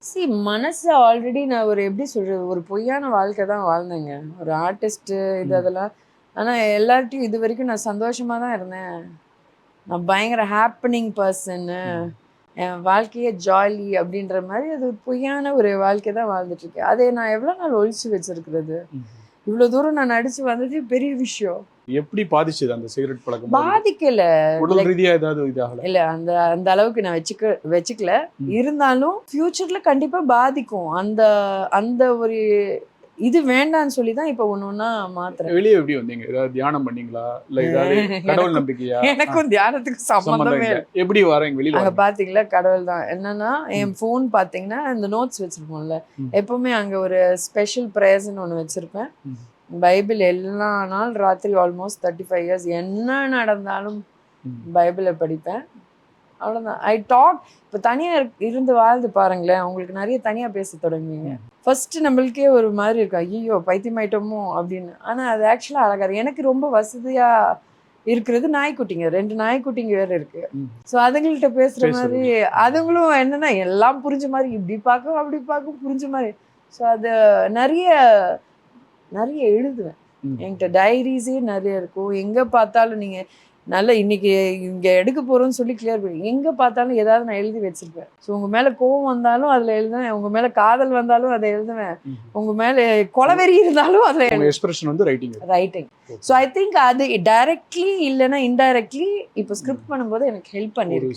C மனசு already நான் ஒரு எப்படி சொல்றது, ஒரு பொய்யான வாழ்க்கை தான் வாழ்ந்தேங்க. ஒரு ஆர்டிஸ்ட் இது ம். அதெல்லாம். ஆனா எல்லார்ட்டையும் இது வரைக்கும் நான் சந்தோஷமா தான் இருந்தேன். நான் பயங்கர ஹாப்பனிங் பர்சன்னு. ம். என் வாழ்க்கையே ஜாலி அப்படின்ற மாதிரி அது ஒரு பொய்யான ஒரு வாழ்க்கை தான் வாழ்ந்துட்டு இருக்கேன். அதை நான் எவ்வளோ நாள் ஒழிச்சு வச்சிருக்கிறது? ம். இவ்வளோ தூரம் நான் நடிச்சு வந்ததே பெரிய விஷயம். எப்படி பாதிச்சது அந்த சிகரெட் பழக்கம்? பாதிக்கல. உடல் லைக் ரீதியா ஏதாவது இதாகல? இல்ல அந்த அந்த அளவுக்கு நான் வச்சுக்கல. ம். இருந்தாலும் ஃபியூச்சர்ல கண்டிப்பா பாதிக்கும். அந்த அந்த ஒரு இது வேண்டான்னு சொல்லி தான் இப்ப ஒண்ணு ஒண்ணா மாத்துறேன். வெளிய எப்படி வந்தீங்க? ஏதாவது தியானம் பண்ணீங்களா? இல்ல ஏதாவது கடவுள் எனக்கும் நம்பிக்கையா? எனக்கும் தியானத்துக்கும் சம்மந்தம் சம்பந்தமே இல்ல. இல்ல. எப்படி வரீங்க? வெளியில அங்க வரீங்க? பாத்தீங்களா கடவுள் தான். என்னன்னா ம். என் ஃபோன் பாத்தீங்கன்னா இந்த நோட்ஸ் வச்சிருப்போம்ல. ம். எப்பவுமே அங்க ஒரு ஸ்பெஷல் பிரேயர்ஸ்ன்னு ஒண்ணு வச்சிருப்பேன். ம். பைபிள் எல்லா நாள் ராத்திரி ஆல்மோஸ்ட் 35 இயர்ஸ் என்ன நடந்தாலும் ம். பைபிள படிப்பேன். அவ்வளோதான். ஐ டாக். இப்போ தனியா இருந்து வாழ்ந்து பாருங்களேன், உங்களுக்கு நிறைய தனியா பேச தொடங்குவீங்க. ஃபர்ஸ்ட் நம்மளுக்கே ஒரு மாதிரி இருக்கும், ஐயோ பைத்தியமாயிட்டோமோ அப்படின்னு. ஆனா அது ஆக்சுவலா அழகா இருக்கு. எனக்கு ரொம்ப வசதியா இருக்கிறது நாய்க்குட்டிங்க. 2 நாய்க்குட்டிங்க வேற இருக்கு. ம். ஸோ அதுங்கள்ட்ட பேசுற மாதிரி பேசுறது. அதுங்களும் என்னன்னா எல்லாம் புரிஞ்ச மாதிரி இப்படி பார்க்கும் அப்படி பார்க்கும் புரிஞ்ச மாதிரி. ஸோ அது நிறைய நிறைய எழுதுவேன். ம். என்கிட்ட டைரிஸே நிறைய இருக்கும். எங்க பார்த்தாலும் நீங்க நல்லா இன்னைக்கு இங்க எடுக்க போறோம்னு சொல்லி கிளியர் பண்ணி எங்க பார்த்தாலும் ஏதாவது நான் எழுதி வச்சிருப்பேன். ஸோ உங்க மேல கோவம் வந்தாலும் அதுல எழுதுவேன். உங்க மேல காதல் வந்தாலும் அதை எழுதுவேன். ம். உங்க மேல கொலவெறி இருந்தாலும் அதுல உங்க எழுதுவேன். எக்ஸ்பிரஷன் வந்து writing. Writing. So I think அது டைரக்ட்லி இல்லைன்னா இன்டைரக்ட்லி இப்போ ஸ்கிரிப்ட் பண்ணும்போது எனக்கு ஹெல்ப் பண்ணிருக்கு.